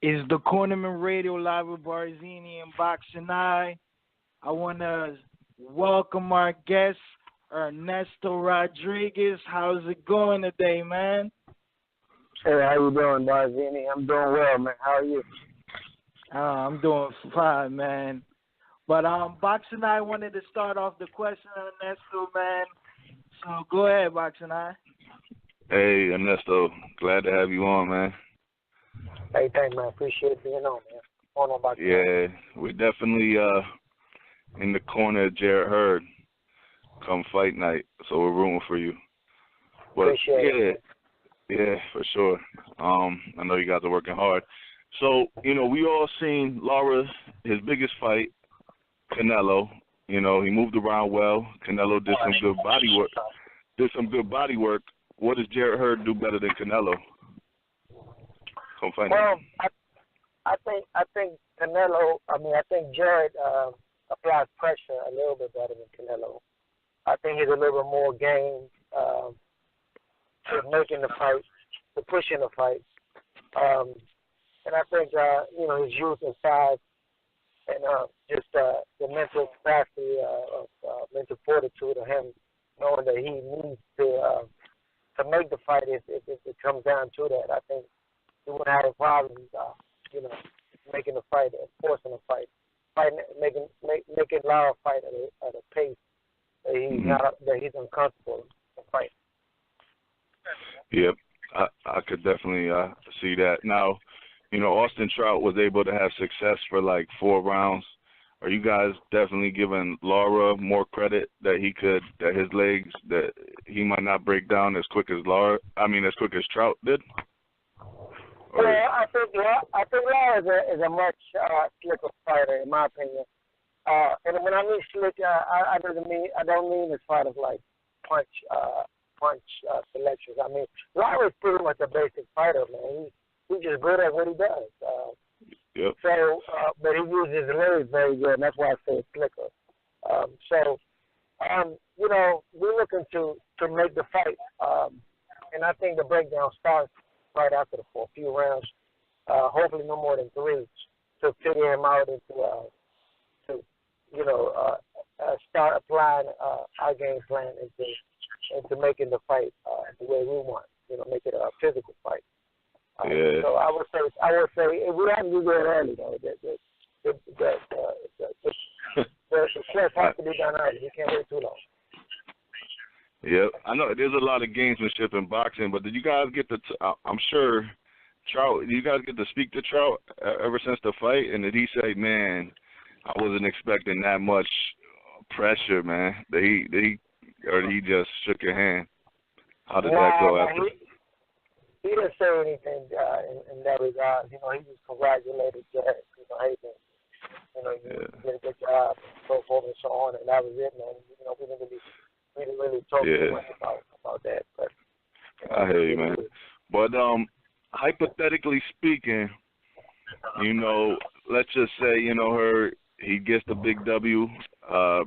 is the Cornermen Radio Live with Barzini and Boxingeye. I want to welcome our guest, Ernesto Rodriguez. How's it going today, man? Hey, how you doing, Barzini? I'm doing well, man. How are you? I'm doing fine, man. But Boxingeye wanted to start off the question, Ernesto, man. So go ahead, Boxingeye. Hey, Ernesto. Glad to have you on, man. Hey, thanks, man. Appreciate being on, man. On about yeah, we're definitely in the corner of Jarrett Hurd come fight night, so we're rooting for you. But appreciate it. Yeah, for sure. I know you guys are working hard. So, you know, we all seen Lara, his biggest fight, Canelo. You know, he moved around well. Canelo did some good body work. What does Jarrett Hurd do better than Canelo? Come fight well, I think Canelo. I think Jarrett applies pressure a little bit better than Canelo. I think he's a little bit more game to making the fight, to pushing the fight. And I think, you know, his youth and size and just the mental capacity of mental fortitude of him, knowing that he needs to make the fight if it comes down to that. I think he wouldn't have a problem, you know, making the fight and forcing the fight, making Lara fight at a pace that he's uncomfortable in fight. Yep, I could definitely see that. Now, you know, Austin Trout was able to have success for like 4 rounds. Are you guys definitely giving Lara more credit that his legs, that he might not break down as quick as Trout did? Yeah, I think Lara is a much slicker fighter, in my opinion. And when I mean slick, I don't mean as far as like punch selections. I mean, Lara is pretty much a basic fighter, man. He's just good at what he does. Yep. So, but he uses his legs very good, and that's why I say slicker. You know, we're looking to make the fight, and I think the breakdown starts right after for a few rounds, hopefully no more than 3, to figure him out start applying our game plan into making the fight the way we want. You know, make it a physical fight. Yeah. So I would say if we have to do that early though, the clip has to be done early. You can't wait too long. Yeah, I know there's a lot of gamesmanship in boxing, but did you guys get I'm sure Trout, did you guys get to speak to Trout ever since the fight? And did he say, man, I wasn't expecting that much pressure, man? Did he just shook your hand? How did that go after? He didn't say anything in that regard. You know, he just congratulated Jarrett. You know, hey, man, you know, you did a good job, so forth and so on, and that was it, man. You know, we didn't really talk too much about that. But I hear you, man. But hypothetically speaking, you know, let's just say, you know, he gets the big W,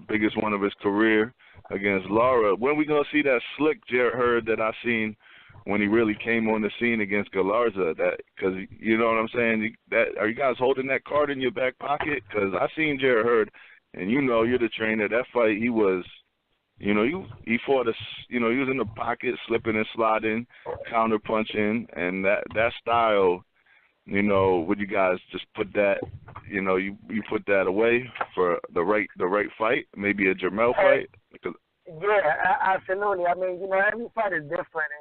biggest one of his career against Lara. When are we gonna see that slick Jarrett Hurd that I seen when he really came on the scene against Galarza? Because you know what I'm saying. Are you guys holding that card in your back pocket? Because I seen Jarrett Hurd, and you know, you're the trainer. That fight, he was, you know, he fought he was in the pocket, slipping and sliding, counter punching, and that style. You know, would you guys just put that, you know, you put that away for the right fight, maybe a Jermell fight? Yeah, absolutely. I mean, you know, every fight is different,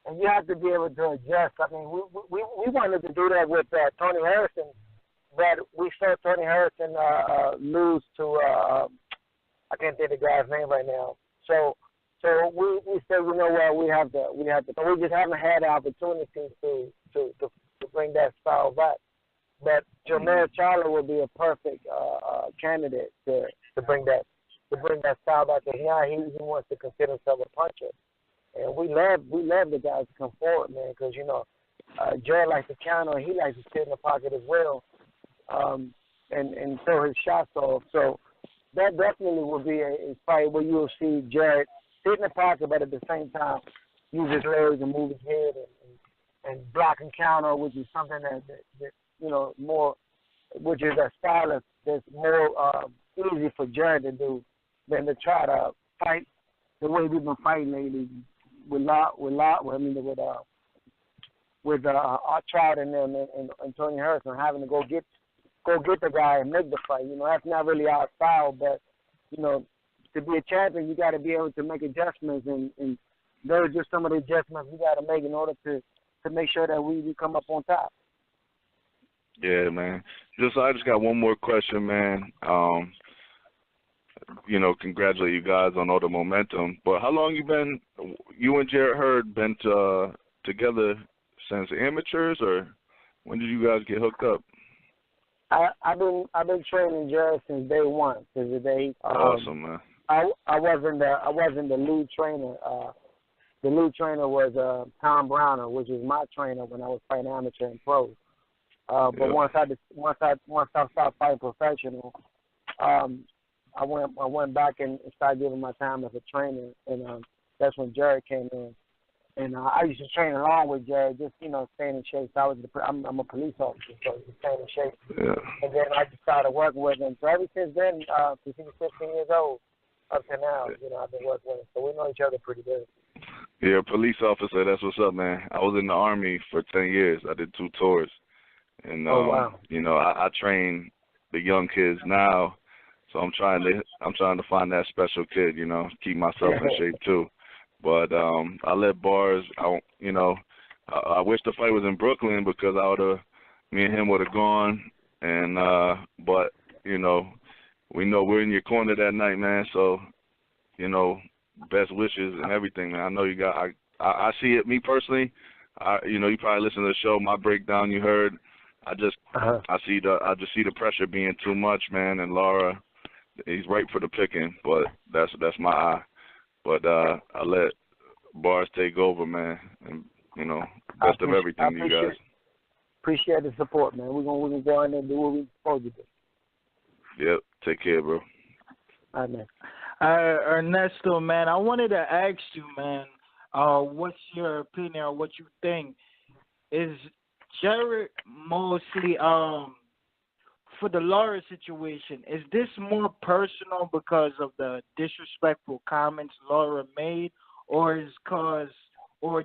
and you have to be able to adjust. I mean, we wanted to do that with Tony Harrison, but we saw Tony Harrison lose to I can't think of the guy's name right now. So we said, you know what, we have to. But we just haven't had the opportunity to bring that style back. But Jermell Charlo would be a perfect candidate to bring that style back. And he wants to consider himself a puncher. And we love the guys to come forward, man, because, you know, Jarrett likes to counter, and he likes to sit in the pocket as well, and throw his shots off. So that definitely will be a fight where you will see Jarrett sit in the pocket, but at the same time use his legs and move his head and block and counter, which is something that you know, more, which is a style that's more easy for Jarrett to do than to try to fight the way we've been fighting lately with our Trout and them and Tony Harrison having to go get the guy and make the fight. You know, that's not really our style, but you know, to be a champion, you got to be able to make adjustments, and those are just some of the adjustments we got to make in order to make sure that we come up on top. Yeah, man. I just got one more question, man. You know, congratulate you guys on all the momentum. But how long you and Jarrett Hurd been together since amateurs, or when did you guys get hooked up? I've been training Jarrett since day one. Since the day. Awesome, man. I wasn't the lead trainer. The lead trainer was Tom Browner, which was my trainer when I was fighting amateur and pro. But once I stopped fighting professional, I went back and started giving my time as a trainer, and that's when Jarrett came in. And I used to train along with Jarrett, just, you know, staying in shape. So I'm a police officer, so just staying in shape. Yeah. And then I just started working with him. So ever since then, since he was 15 years old, up to now, you know, I've been working with him. So we know each other pretty good. Yeah, police officer, that's what's up, man. I was in the Army for 10 years. I did 2 tours. And, wow. You know, I train the young kids now, so I'm trying to find that special kid, you know, keep myself in shape too. But I let Bars, you know, I wish the fight was in Brooklyn because me and him would have gone. And but you know, we know we're in your corner that night, man. So, you know, best wishes and everything, man. I know you got. I see it. Me personally, you know, you probably listen to the show. My breakdown you heard. I just see the pressure being too much, man. And Lara, he's right for the picking, but that's my eye. But I let Bars take over, man, and you know, best of everything to you guys. Appreciate the support, man. We're gonna go in there and do what we're supposed to do. Yep. Take care, bro. All right, man. Ernesto, man, I wanted to ask you, man, what's your opinion or what you think? Is Jarrett mostly for the Lara situation, is this more personal because of the disrespectful comments Lara made, or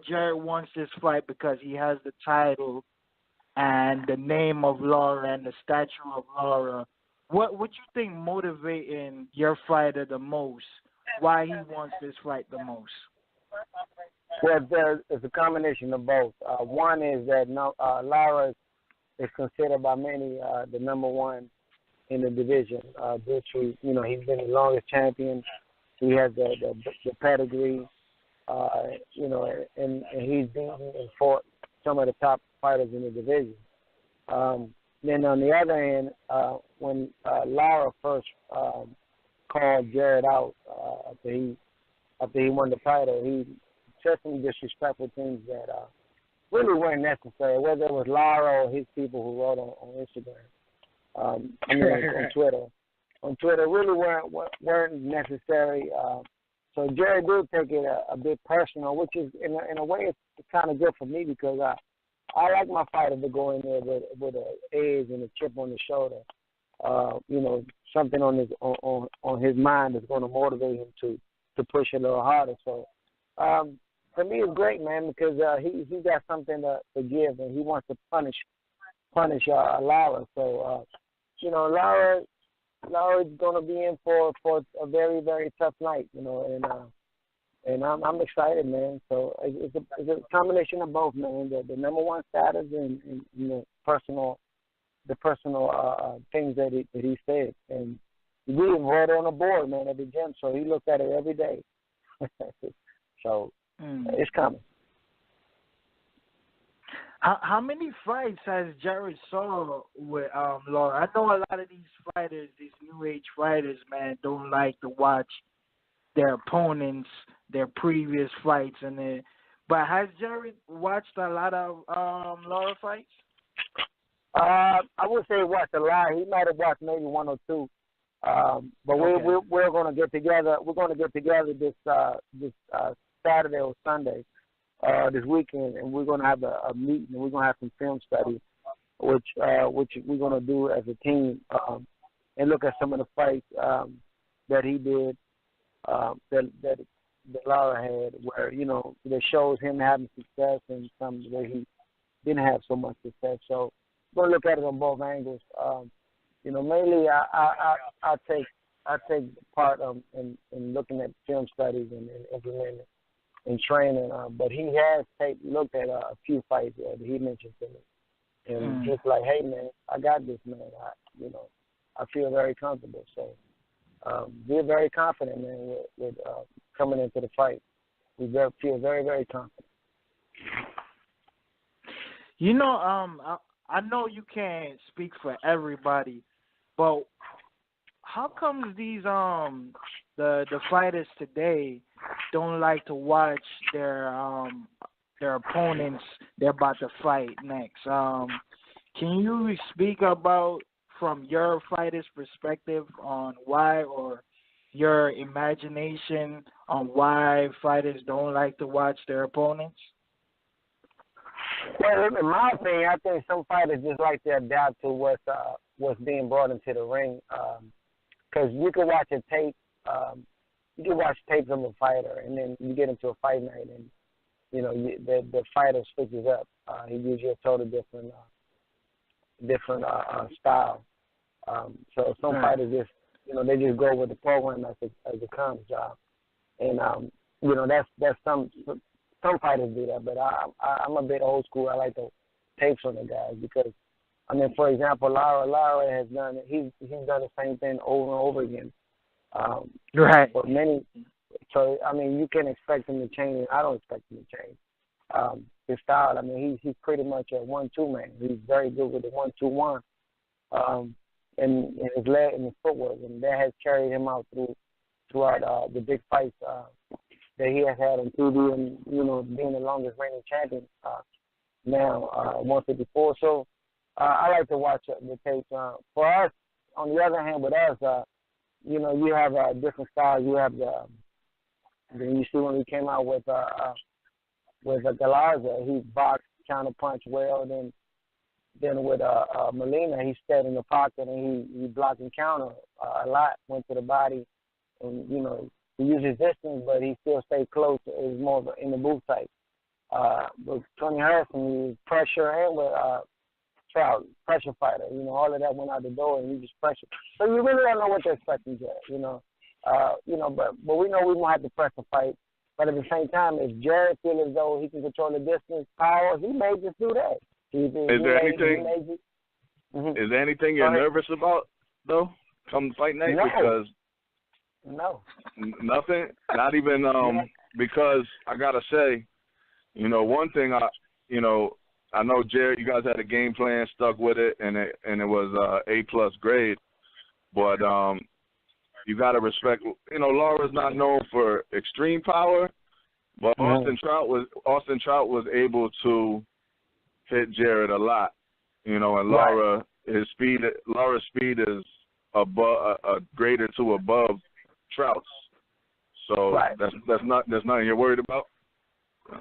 Jarrett wants this fight because he has the title and the name of Lara and the stature of Lara? What you think motivating your fighter the most? Why he wants this fight the most? Well, it's a combination of both. One is that Lara is considered by many the number one in the division. Virtually, you know, he's been the longest champion. He has the pedigree, you know, and he's beaten and fought some of the top fighters in the division. Then on the other hand, when Lara first called Jarrett out after he won the title, he said some disrespectful things that really weren't necessary, whether it was Lara or his people who wrote on Instagram. On Twitter. On Twitter, really weren't necessary. So Jarrett did take it a bit personal, which is in a way it's kind of good for me because I like my fighter to go in there with an edge and a chip on the shoulder. You know, something on his mind that's going to motivate him to push a little harder. So for me, it's great, man, because he got something to give and he wants to punish Lara. So you know, Lara's going to be in for a very, very tough night. You know, and I'm excited, man. So it's a combination of both, man. The number one status and you know, the personal things that he said, and we even wrote it on the board, man, at the gym. So he looked at it every day. So it's coming. How many fights has Jarrett saw with Lara? I know a lot of these fighters, these new age fighters, man, don't like to watch their opponents, their previous fights, but has Jarrett watched a lot of Lara fights? I would say he watched a lot. He might have watched maybe one or two. But okay. We're going to get together. We're going to get together this Saturday or Sunday this weekend, and we're gonna have a meeting, and we're gonna have some film studies, which we're gonna do as a team, and look at some of the fights that he did, that Lara had, where that shows him having success and some where he didn't have so much success. So we're gonna look at it on both angles. Mainly I take part in looking at film studies and implementing and training. But he has looked at a few fights that he mentioned to me, and he's like, "Hey man, I got this, man. I feel very comfortable." So we're very confident, man, with coming into the fight. We feel very, very confident. I know you can't speak for everybody, but how comes these the fighters today don't like to watch their opponents they're about to fight next? Can you speak about from your fighter's perspective on why, or your imagination on why fighters don't like to watch their opponents? Well, in my opinion, I think some fighters just like to adapt to what's being brought into the ring. Because you can watch a tape, you can watch tapes of a fighter, and then you get into a fight night, and the fighter switches up. He gives you a totally different style. So some fighters just they just go with the program as it comes. And that's some fighters do that, but I'm a bit old school. I like the tapes on the guys because, for example, Lara has done it. He's done the same thing over and over again. Right. But so you can expect him to change. I don't expect him to change his style. He's pretty much a 1-2 man. He's very good with the 1-2-1, and his leg and his footwork, and that has carried him out throughout the big fights that he has had on TV, and being the longest reigning champion now, 154. So I like to watch the tapes. For us, on the other hand, with us, you have different styles. You have then you see when we came out with Galarza, he boxed, counter punch well. Then with Molina, he stayed in the pocket and he blocked and counter a lot, went to the body, and he used his distance, but he still stayed close. It was more of in the booth type. With Tony Harrison, he was pressure, and with Trout, pressure fighter. All of that went out the door, and he just pressure. So you really don't know what to expect from Jarrett. But we know we won't have to press the fight. But at the same time, if Jarrett feels as though he can control the distance, power, he may just do that. Is there anything you're nervous about though, come fight night? No. Because no, nothing, not even because I gotta say, one thing I know Jarrett, you guys had a game plan, stuck with it, and it was A+ grade, but you gotta respect. Lara's not known for extreme power, but Austin Trout was able to hit Jarrett a lot, and Lara's speed is above a grade or two above Trout's. So that's nothing you're worried about.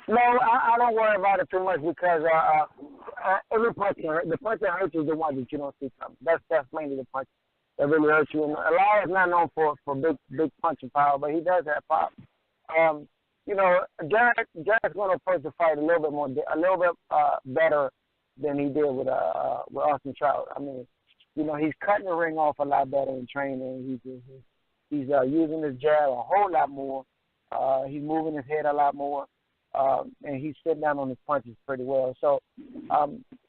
No, I don't worry about it too much because every punch, the punch that hurts you is the one that you don't see coming. That's mainly the punch that really hurts you. And Lara's not known for big punching power, but he does have power. Jarrett's going to approach the fight a little bit better than he did with Austin Trout. He's cutting the ring off a lot better in training. He's using his jab a whole lot more. He's moving his head a lot more, and he's sitting down on his punches pretty well. So,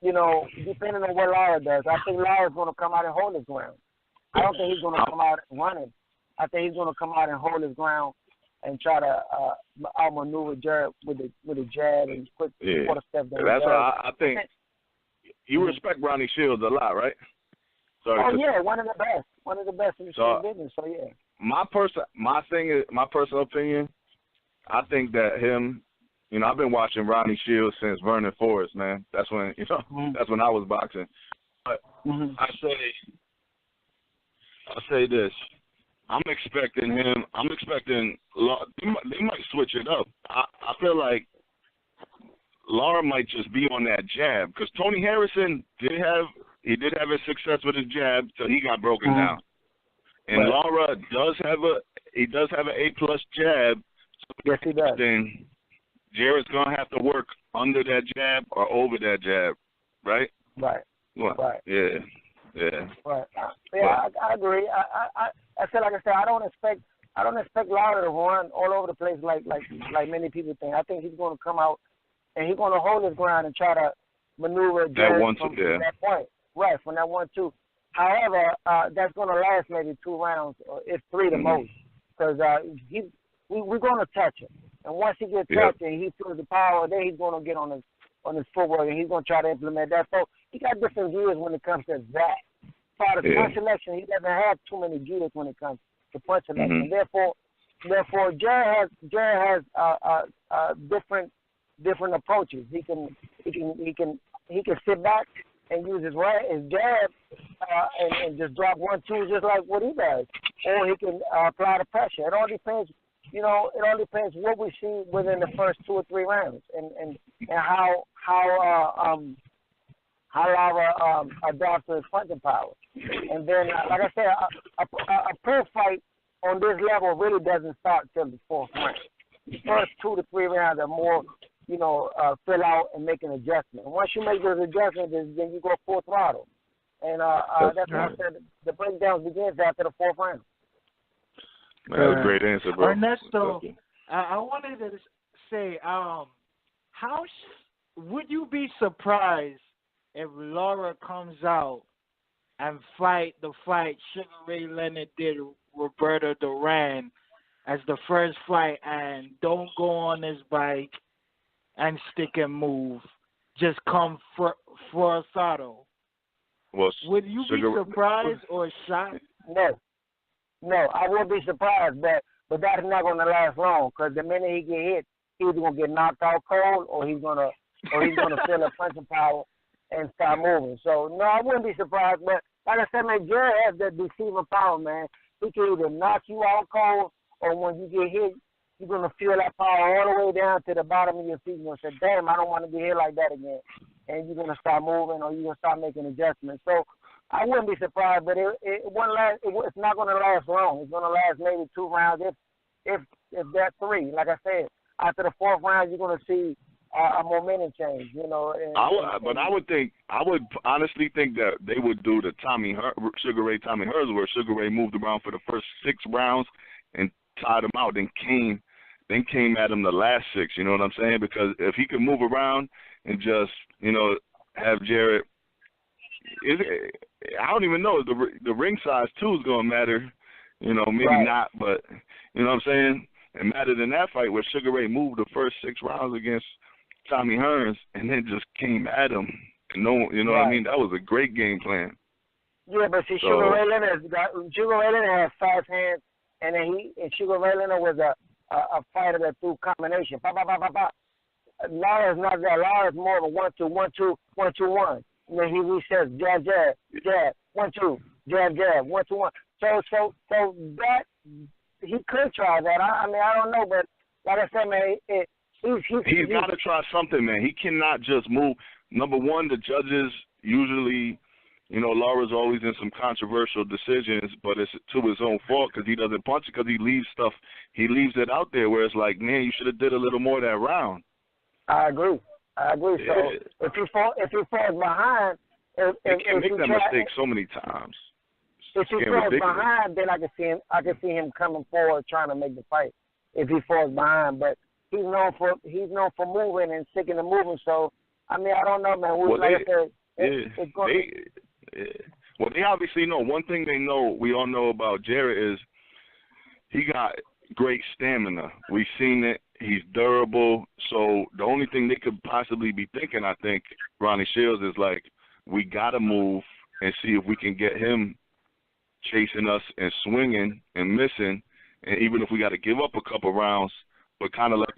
depending on what Lara does, I think Lara's going to come out and hold his ground. I don't think he's going to come out running. I think he's going to come out and hold his ground and try to outmaneuver Jarrett with a jab and quick quarter step down. That's why I think you respect Ronnie Shields a lot, right? Sorry, one of the best in the business. So yeah. My personal opinion, I think that him. I've been watching Ronnie Shields since Vernon Forrest, man. That's when that's when I was boxing. But I say this. I'm expecting him. They might switch it up. I feel like Lara might just be on that jab because Tony Harrison did have his success with his jab till he got broken down, and Lara does have an A+ jab. So yes, he does. Then Jarrett's gonna have to work under that jab or over that jab, right? Right. Well, right. Yeah. Right. I agree. I said, like I said, I don't expect Lara to run all over the place like many people think. I think he's going to come out and he's going to hold his ground and try to maneuver that from that point. Right, from that 1-2. However, that's going to last maybe 2 rounds, or if 3 the most, because we're going to touch him. And once he gets touched and he feels the power, then he's going to get on his footwork and he's going to try to implement that. So he got different gears when it comes to that. Part of punch selection, he doesn't have too many gears when it comes to punch selection. Therefore, Jarrett has different approaches. He can sit back and use his jab and just drop 1-2 just like what he does, or he can apply the pressure. It all depends. It all depends what we see within the first 2 or 3 rounds, and how Lara adapts to his punching power. And then, like I said, a pro fight on this level really doesn't start till the 4th round. The first 2 to 3 rounds are more, fill out and make an adjustment. And once you make those adjustments, then you go full throttle. And that's why I said the breakdown begins after the 4th round. That was a great answer, bro. Ernesto, I wanted to say, would you be surprised if Lara comes out and fight the fight Sugar Ray Leonard did Roberto Duran as the first fight and don't go on his bike and stick and move, just come forzado? Well, would you be surprised or shocked? No, I wouldn't be surprised, but that's not going to last long because the minute he get hit, he's either going to get knocked out cold or he's going to feel a punching power and start moving. So, no, I wouldn't be surprised. But like I said, man, Jarrett has that deceiving power, man. He can either knock you out cold or when you get hit, you're going to feel that power all the way down to the bottom of your feet. You're going to say, damn, I don't want to get hit like that again. And you're going to start moving or you're going to start making adjustments. So, I wouldn't be surprised, but it won't last. It's not going to last long. It's going to last maybe 2 rounds, if that's 3. Like I said, after the 4th round, you're going to see a momentum change. I would honestly think that they would do the Sugar Ray Tommy Hurd, where Sugar Ray moved around for the first 6 rounds and tied him out, then came at him the last 6. You know what I'm saying? Because if he could move around and just have Jarrett. I don't even know. The ring size, too, is going to matter. Maybe not, but, you know what I'm saying? It mattered in that fight where Sugar Ray moved the first 6 rounds against Tommy Hearns and then just came at him. And what I mean? That was a great game plan. Yeah, but see, Sugar Ray Leonard has fast hands, and then Sugar Ray Leonard was a fighter that threw combination. Lara's not that. Lara's more of a 1-2, 1-2, 1-2-1. And then he resets jab, 1-2, jab, 1-2-1. So that he could try that. I mean, I don't know, but like I said, man, he's got to try something, man. He cannot just move. Number one, the judges usually, Lara's always in some controversial decisions, but it's to his own fault because he doesn't punch it because he leaves it out there where it's like, man, you should have did a little more that round. I agree. Yeah. So if he falls behind, he can't make that mistake so many times. If he falls behind, then I can see him coming forward trying to make the fight. If he falls behind, but he's known for moving and sticking to moving. So I mean, I don't know, man. Well, they obviously know. One thing we all know about Jarrett is he got great stamina. We've seen it. He's durable. So the only thing they could possibly be thinking, I think, Ronnie Shields, is like, we got to move and see if we can get him chasing us and swinging and missing. And even if we got to give up a couple rounds, but kind of like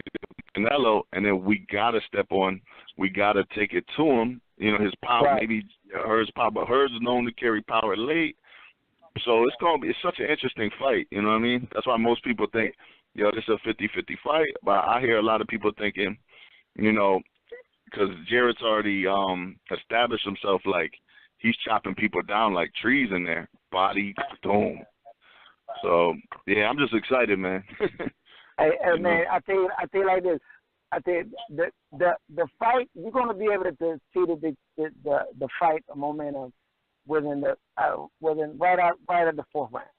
Canelo, and then we got to step on, we got to take it to him. His power, right. Maybe Hurd's power, but Hurd's known to carry power late. So it's such an interesting fight, you know what I mean? That's why most people think, this is a 50-50 fight. But I hear a lot of people thinking, because because Jarrett's already established himself like he's chopping people down like trees in there. Body, boom. So, yeah, I'm just excited, man. Hey, man, I tell you like this. I tell you, the fight, you're going to be able to see the fight momentum within right at the fourth round.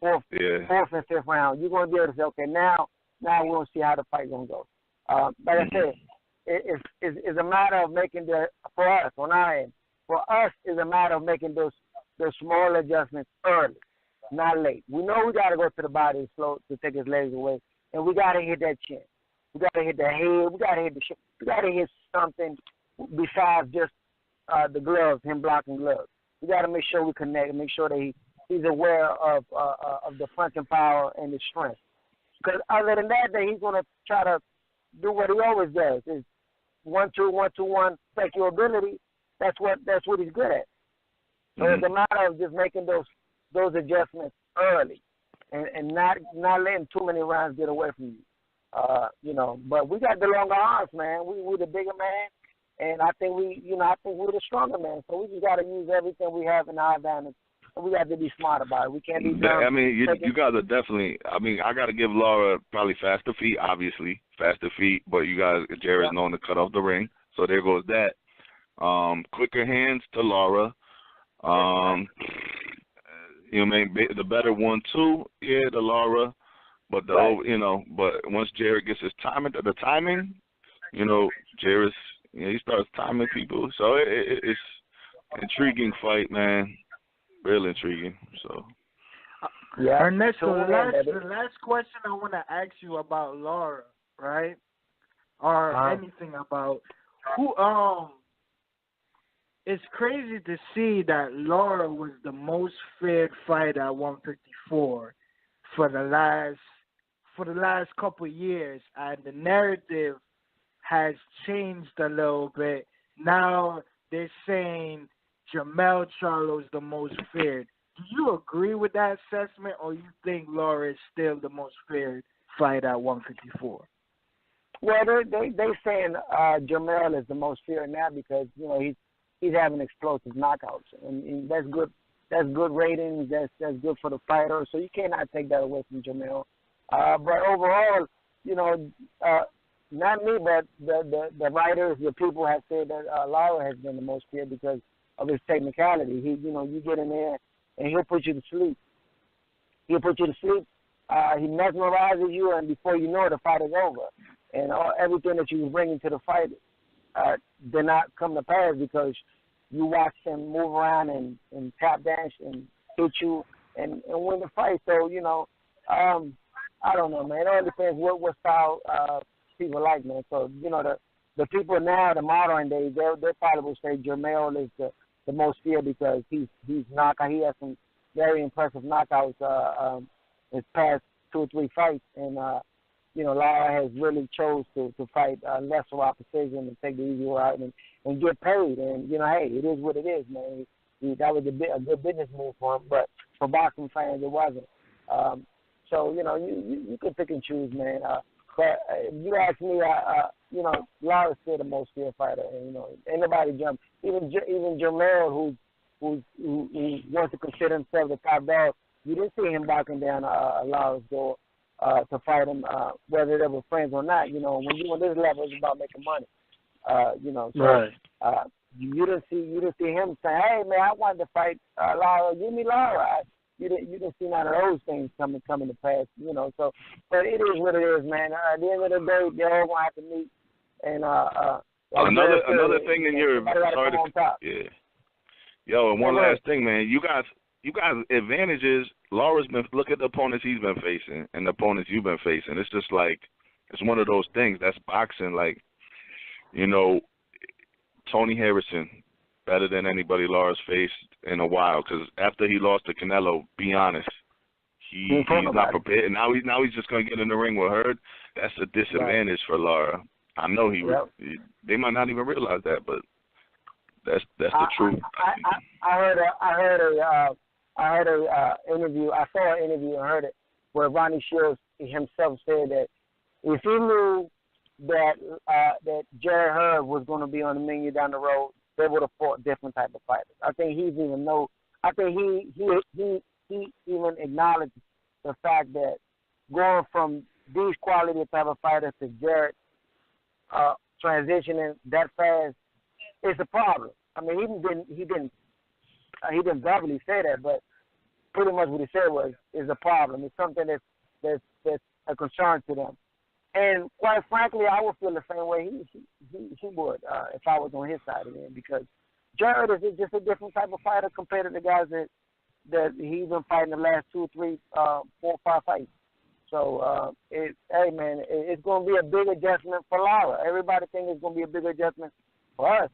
Fourth and fifth round. You're going to be able to say, okay, now we're going to see how the fight's going to go. Like I said, it's a matter of making for us, on our end, for us, it's a matter of making those small adjustments early, not late. We know we got to go to the body slow to take his legs away, and we got to hit that chin. We got to hit the head. We got to hit the shit. We got to hit something besides just the gloves, him blocking gloves. We got to make sure we connect and make sure that he's aware of the punching power and the strength. Because other than that, he's going to try to do what he always does: is 1-2, 1-2-1, take your ability. That's what he's good at. So it's a matter of just making those adjustments early, and not letting too many rounds get away from you. But we got the longer arms, man. We the bigger man, and I think we're the stronger man. So we just got to use everything we have in our advantage. And we got to be smart about it. We can't be dumb. I mean, you guys are definitely. I mean, I got to give Lara probably faster feet, obviously faster feet. But you guys, Jarrett's known to cut off the ring, so there goes that. Quicker hands to Lara. You know, the better 1-2, yeah, to Lara. But but once Jarrett gets his timing, Jarrett's, he starts timing people. So it's intriguing fight, man. Real intriguing. So. Yeah. Ernesto, the last question I want to ask you about Lara, right? Or anything about who. It's crazy to see that Lara was the most feared fighter at 154 for the last couple of years, and the narrative has changed a little bit. Now they're saying Jermell Charlo is the most feared. Do you agree with that assessment, or you think Lara is still the most feared fighter at 154? Well, they saying Jermell is the most feared now because he's having explosive knockouts, and that's good. That's good ratings. That's good for the fighter. So you cannot take that away from Jermell. But overall, not me, but the writers, the people have said that Lara has been the most feared because of his technicality. You get in there and he'll put you to sleep. He mesmerizes you, and before you know it, the fight is over. And everything that you was bringing to the fight did not come to pass because you watched him move around and tap dance and hit you and win the fight. So, I don't know, man. It all depends what style people like, man. So, the people now, the modern days, they probably will say Jermell is the most feared because he's knockout. He has some very impressive knockouts his past 2 or 3 fights, and Lara has really chose to fight lesser opposition and take the easy route and get paid. And hey, it is what it is, man. That was a good business move for him, but for boxing fans, it wasn't. So you can pick and choose, man. But if you ask me, Lara's still the most feared fighter, and ain't nobody jump. Even Jermell, who wants to consider himself the top dog, you didn't see him knocking down Lara's door to fight him, whether they were friends or not. When you're on this level, it's about making money. So right. You didn't see him saying, "Hey, man, I wanted to fight Lara. Give me Lara." You didn't see none of those things coming to pass. So, but it is what it is, man. At the end of the day, they all gonna have to meet. And another thing in your and one last thing, man. You guys advantages. Lara's been look at the opponents he's been facing and the opponents you've been facing. It's just like it's one of those things. That's boxing. Like Tony Harrison, better than anybody Lara's faced in a while. Because after he lost to Canelo, be honest, he's not prepared. And now he's just gonna get in the ring with Hurd. That's a disadvantage for Lara. I know they might not even realize that, but that's the truth. I heard a interview. I saw an interview and heard it where Ronnie Shields himself said that if he knew that that Jarrett Hurd was going to be on the menu down the road, they would have fought different type of fighters. I think he's even know. I think he even acknowledged the fact that going from these quality type of fighters to Jarrett transitioning that fast is a problem. I mean, he didn't verbally say that, but pretty much what he said was is a problem. It's something that's a concern to them. And quite frankly, I would feel the same way he would if I was on his side of it, because Jarrett is just a different type of fighter compared to the guys that he's been fighting the last 2, 3, 4, 5 fights. So, hey man, it's going to be a big adjustment for Lara. Everybody thinks it's going to be a big adjustment for us.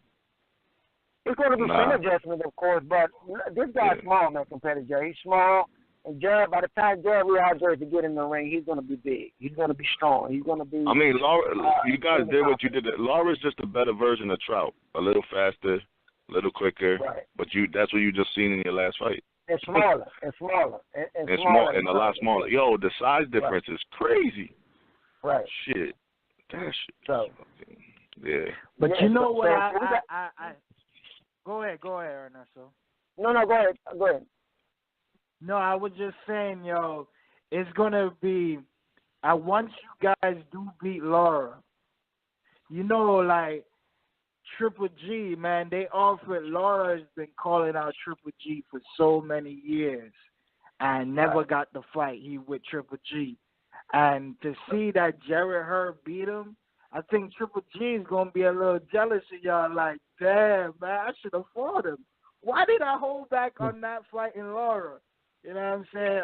It's going to be some adjustment, of course, but this guy's small, man, compared to Jarrett. He's small, and Jarrett, by the time Jarrett realizes to get in the ring, he's going to be big. He's going to be strong. He's going to be... I mean, Lara, you guys did what you did. Lara's just a better version of Trout. A little faster, a little quicker, right. But that's what you just seen in your last fight. And smaller, and smaller. And a lot smaller. Yo, the size difference is crazy. Right. Shit. That shit. So, yeah. But you know what? I Go ahead, Ernesto. No, go ahead. No, I was just saying, yo, it's gonna be. Once you guys do beat Lara, you know, like Triple G, man, they offered. Lara has been calling out Triple G for so many years, and never got the fight he with Triple G, and to see that Jarrett Hurd beat him. I think Triple G is going to be a little jealous of y'all, like, damn, man, I should have fought him. Why did I hold back on that fight in Lara? You know what I'm saying?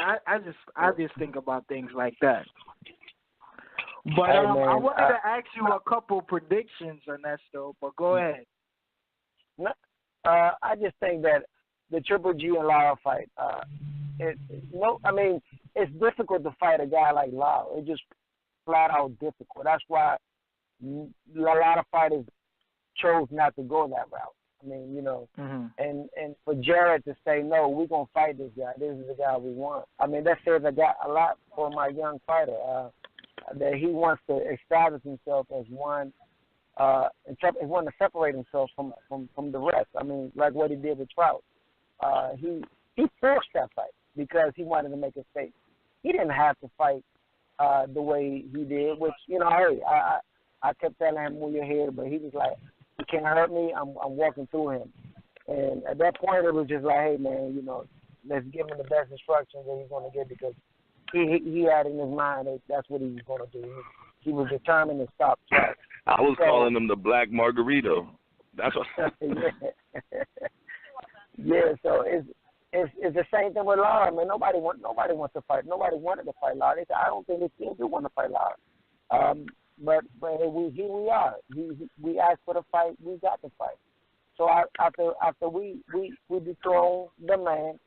I just think about things like that. But hey, I wanted to ask you a couple predictions, Ernesto, but go ahead. I just think that the Triple G and Lara fight, it's difficult to fight a guy like Lara. It's just flat out difficult. That's why a lot of fighters chose not to go that route. I mean, you know, and for Jarrett to say, no, we're going to fight this guy. This is the guy we want. I mean, that says a lot for my young fighter, that he wants to establish himself as one, and want to separate himself from the rest. I mean, like what he did with Trout. He forced that fight because he wanted to make a statement. He didn't have to fight the way he did, which, you know, hey, I kept telling him, move your head, but he was like, he can't hurt me. I'm walking through him. And at that point, it was just like, hey, man, you know, let's give him the best instructions that he's going to get, because he had in his mind that that's what he was going to do. He was determined to stop Truax. I was calling him the Black Margarito. That's what. Yeah, so it's the same thing with Lara, man. Nobody wants to fight. Nobody wanted to fight Lara. They said, I don't think they still do want to fight Lara. But here we are. We asked for the fight. We got the fight. So after we dethrone the man,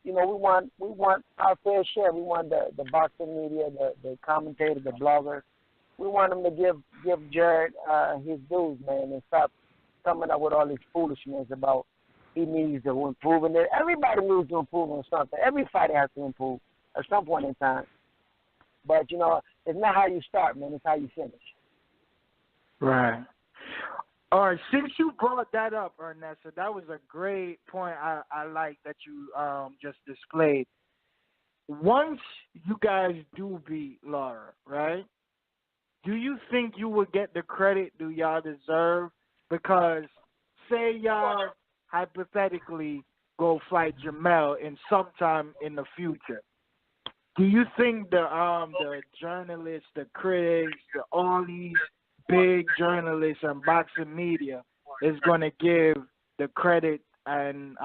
you know, we want our fair share. We want the boxing media, the commentators, the bloggers. We want them to give Jarrett his dues, man, and stop coming up with all this foolishness about he needs to improve. And everybody needs to improve on something. Every fighter has to improve at some point in time. But, you know, it's not how you start, man. It's how you finish. Right. All right. Since you brought that up, Ernesto, that was a great point I like that you just displayed. Once you guys do beat Lara, right, do you think you would get the credit do y'all deserve? Because say y'all hypothetically go fight Jermell in sometime in the future. Do you think the journalists, the critics, all these big journalists and boxing media is going to give the credit and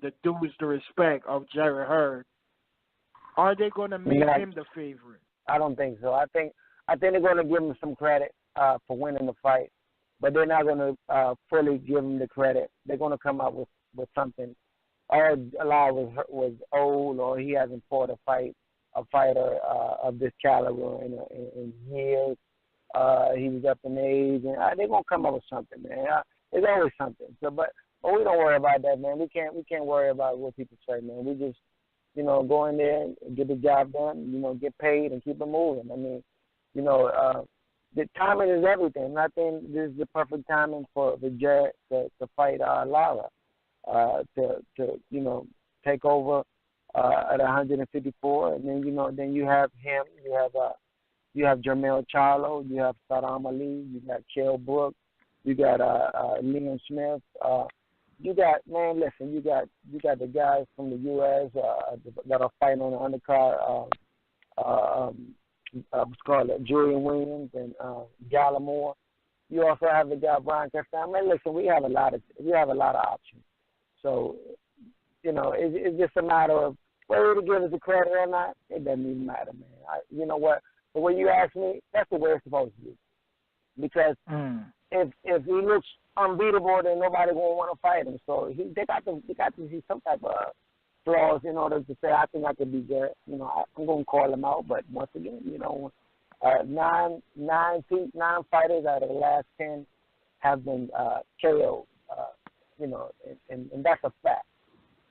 the dues, the respect of Jarrett Hurd? Are they going to make him the favorite? I don't think so. I think they're going to give him some credit for winning the fight, but they're not going to fully give him the credit. They're going to come up with something. Or Lara was old, or he hasn't fought a fighter of this caliber in years. He was up in age, and they're gonna come up with something, man. There's always something. So, but we don't worry about that, man. We can't worry about what people say, man. We just, you know, go in there and get the job done. You know, get paid and keep it moving. I mean, you know, the timing is everything. I think this is the perfect timing for Jarrett to fight Lara, to take over at 154, and then then you have him, you have Jermell Charlo, you have Sadam Ali, you got Brook, you got Liam Smith. You got you got the guys from the U.S. That are fighting on the undercard. What's called Julian Williams and Gallimore. You also have the guy Brian Castan. Listen, we have a lot of options. So, it's just a matter of whether to give us the credit or not. It doesn't even matter, man. You know what? But when you ask me, that's the way it's supposed to be. Because if he looks unbeatable, then nobody won't want to fight him. So they got to see some type of flaws in order to say, I think I could be Jarrett. I'm going to call him out. But once again, 9 fighters out of the last 10 have been KO'd. And that's a fact.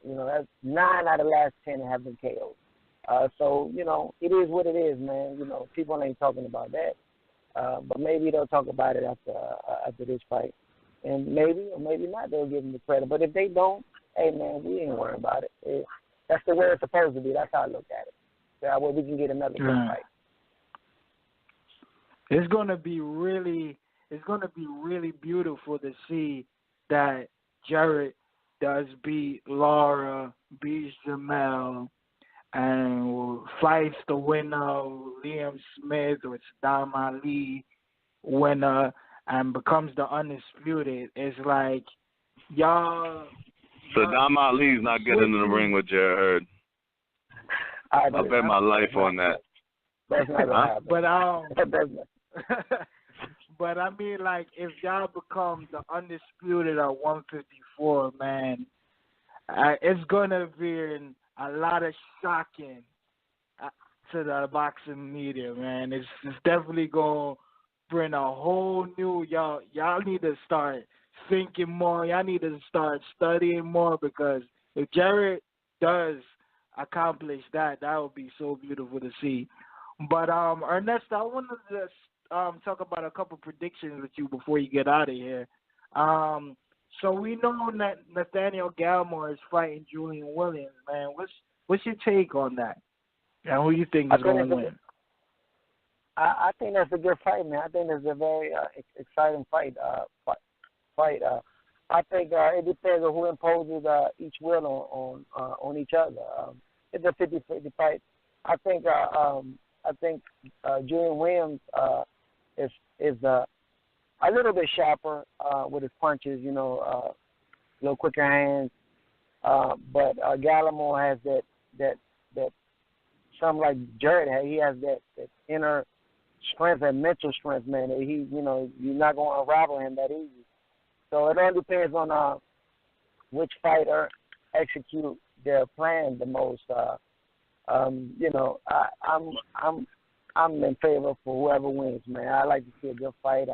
That's 9 out of the last 10 have been KO'd. So, it is what it is, man. People ain't talking about that. But maybe they'll talk about it after this fight. And maybe or maybe not, they'll give him the credit. But if they don't, hey, man, we ain't worried about it. That's the way it's supposed to be. That's how I look at it. That way we can get another good fight. It's gonna be really beautiful to see that Jarrett does beat Lara, beats Jermell, and fights the winner, Liam Smith or Sadam Ali, winner, and becomes the undisputed. It's like, y'all... Sadam Ali's not getting in the ring with Jarrett Hurd. I bet my life on that. That's not but I mean, like, if y'all become the undisputed at 154, man, it's gonna be a lot of shocking to the boxing media, man. It's definitely gonna bring a whole new y'all need to start thinking more. Y'all need to start studying more, because if Jarrett does accomplish that, that would be so beautiful to see. But Ernesto, I wanted to just talk about a couple predictions with you before you get out of here. So we know that Nathaniel Gallimore is fighting Julian Williams, man. What's your take on that? And who you think is going to win? I think that's a good fight, man. I think it's a very exciting fight. I think it depends on who imposes each will on each other. It's a 50-50 fight. I think Julian Williams is a little bit sharper with his punches, a little quicker hands. But Gallimore has that something like Jarrett had. He has that inner strength and mental strength, man. You're not going to unravel him that easy. So it all depends on which fighter execute their plan the most. I'm in favor for whoever wins, man. I like to see a good fight.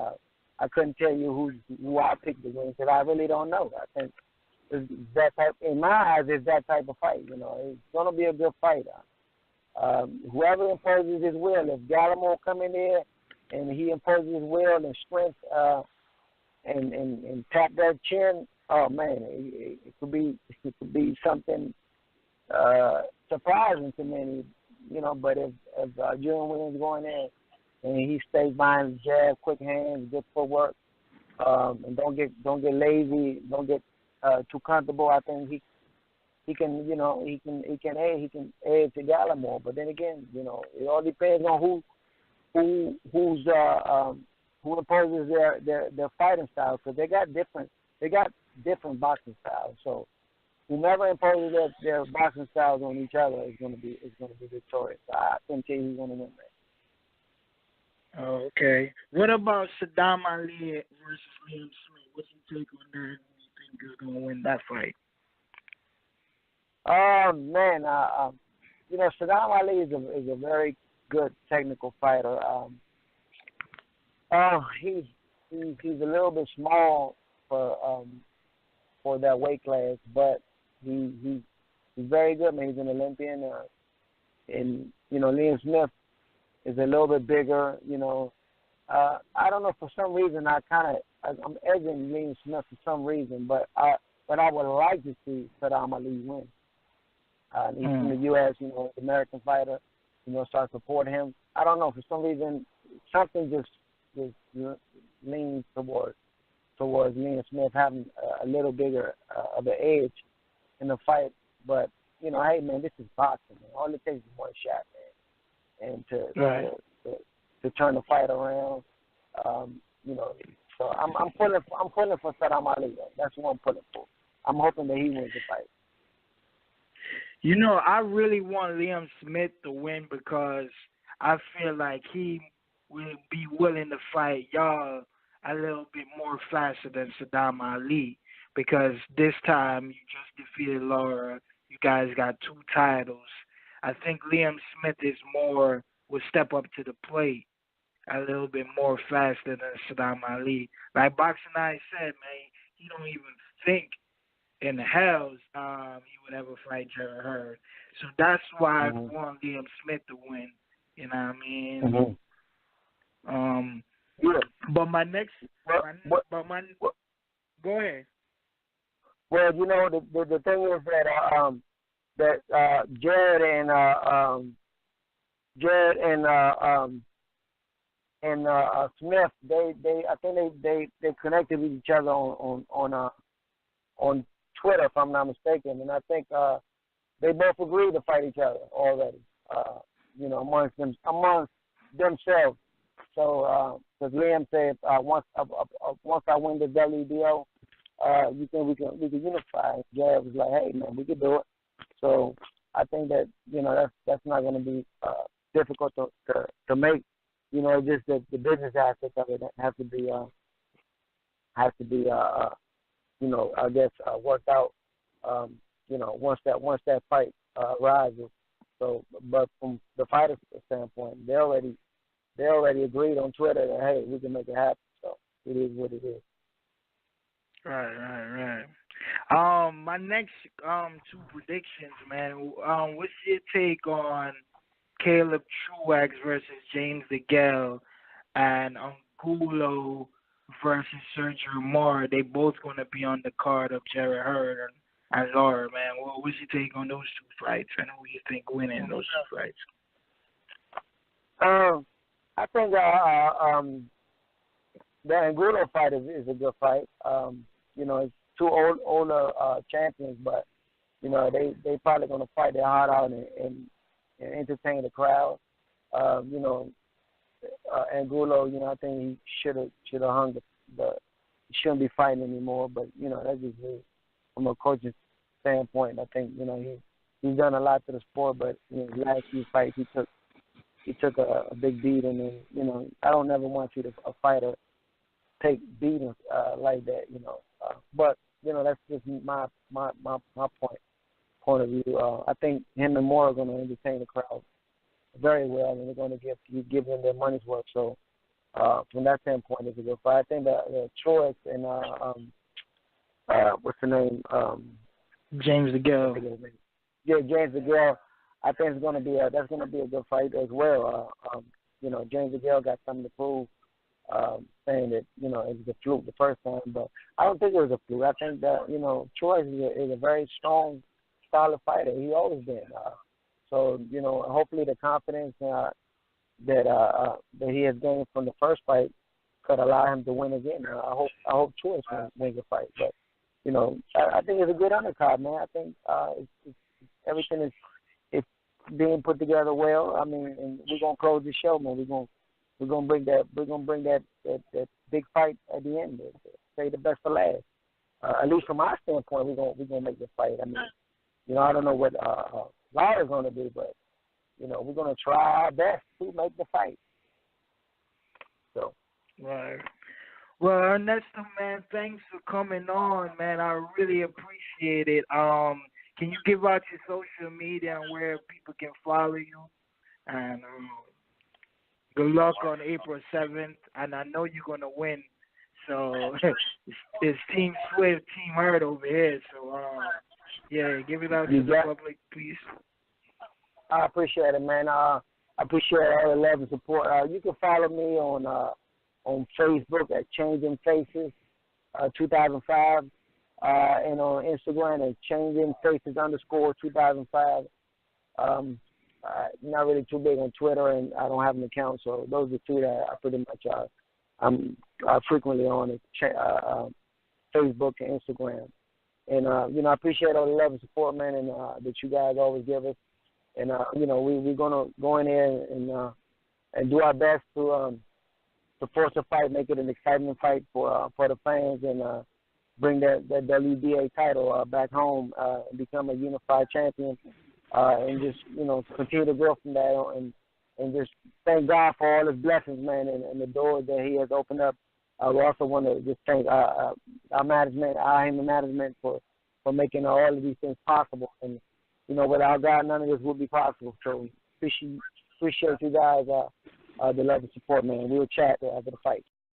I couldn't tell you who I picked to win, because I really don't know. I think it's that type. In my eyes, it's that type of fight. It's gonna be a good fight. Whoever imposes his will, if Gallimore come in there and he imposes his will and strength and tap that chin, oh man, it could be something surprising to many, But if Julian Williams going in and he stays behind his jab, quick hands, good footwork, and don't get lazy, don't get too comfortable, I think he can add to Gallimore. But then again, it all depends on who imposes their fighting style, because they got different boxing styles. So whoever imposes their boxing styles on each other is going to be victorious. So I can tell you who's going to win that. Okay. What about Sadam Ali versus Liam Smith? What's your take on that? Who do you think is going to win that fight? Oh man, Sadam Ali is a very good technical fighter. He's a little bit small for that weight class, but he's very good, man. He's an Olympian, and Liam Smith is a little bit bigger. I don't know, for some reason I'm edging Liam Smith for some reason, but I would like to see Sadam Ali win. He's from the U.S., you know, American fighter, you know, start supporting him. I don't know, for some reason, something just leans towards Liam Smith having a little bigger of an edge in the fight. But, you know, hey, man, this is boxing, man. All it takes is one shot, man. And to turn the fight around, you know. So I'm pulling for Sadam Ali. That's what I'm pulling for. I'm hoping that he wins the fight. You know, I really want Liam Smith to win because I feel like he will be willing to fight y'all a little bit more faster than Sadam Ali, because this time you just defeated Lara. You guys got 2 titles. I think Liam Smith will step up to the plate a little bit more faster than Sadam Ali. Like Boxingeye said, man, he don't even think in the hells he would ever fight Jarrett Hurd. So that's why I want Liam Smith to win. You know what I mean? But my next, go ahead. Well, you know, the thing is that Jarrett and Smith, I think they connected with each other on Twitter, if I'm not mistaken, and I think they both agreed to fight each other already. You know, amongst themselves. So, because Liam said, once I win the WBO, you think we can unify? And Jarrett was like, hey man, we can do it. So I think that, you know, that's not going to be difficult to make. You know, just the business aspect of it has to be you know, I guess worked out. You know, once that fight rises. So, but from the fighter's standpoint, they already agreed on Twitter that, hey, we can make it happen. So it is what it is. Right. My next 2 predictions, man. What's your take on Caleb Truax versus James Degale and Angulo versus Sergio Mora? They both going to be on the card of Jarrett Hurd and Lara, man. What's your take on those 2 fights, and who you think winning those 2 fights? I think the Angulo fight is a good fight. You know, it's 2 older champions, but you know they probably going to fight their heart out and entertain the crowd. You know, Angulo, you know, I think he should have hung he shouldn't be fighting anymore. But you know, that's just me from a coaching standpoint. I think, you know, he's done a lot to the sport, but you know, his last few fights he took a big beating, and you know, I don't ever want you to a fighter take beatings like that, you know. But you know, that's just my point of view. I think him and Mora are going to entertain the crowd very well, and they're going to give them their money's worth. So from that standpoint, it's a good fight. I think that Truax and what's the name? James Degale. Yeah, James Degale. I think that's going to be a good fight as well. You know, James Degale got something to prove, saying that, you know, it was a fluke the first time, but I don't think it was a fluke. I think that, you know, Truax is a very strong, solid fighter. He always been. So, you know, hopefully the confidence that he has gained from the first fight could allow him to win again. I hope Truax wins the fight. But, you know, I think it's a good undercard, man. I think everything is being put together well. I mean, and we're gonna close the show, man. We're gonna bring that big fight at the end. Say the best for last. At least from our standpoint, we're gonna make the fight. I mean, you know, I don't know what Lara's gonna do, but you know, we're gonna try our best to make the fight. So. Right. Well, Ernesto, man, thanks for coming on, man. I really appreciate it. Can you give out your social media and where people can follow you? And good luck on April 7th. And I know you're going to win. So it's Team Swift, Team Hurd over here. So, yeah, give it out to the public, please. I appreciate it, man. I appreciate all the love and support. You can follow me on on Facebook at Changing Faces 2005, and on Instagram at Changing Faces _2005. Not really too big on Twitter, and I don't have an account, so those are two that I pretty much I'm frequently on it, Facebook and Instagram. And I appreciate all the love and support, man, and that you guys always give us. And we're gonna go in there and do our best to force a fight, make it an exciting fight for the fans, and bring that WBA title back home and become a unified champion, and just continue to grow from that, and just thank God for all His blessings, man, and the doors that He has opened up. We also want to just thank our management, our management for making all of these things possible. And without God, none of this would be possible. So appreciate you guys, the love and support, man. We'll chat after the fight.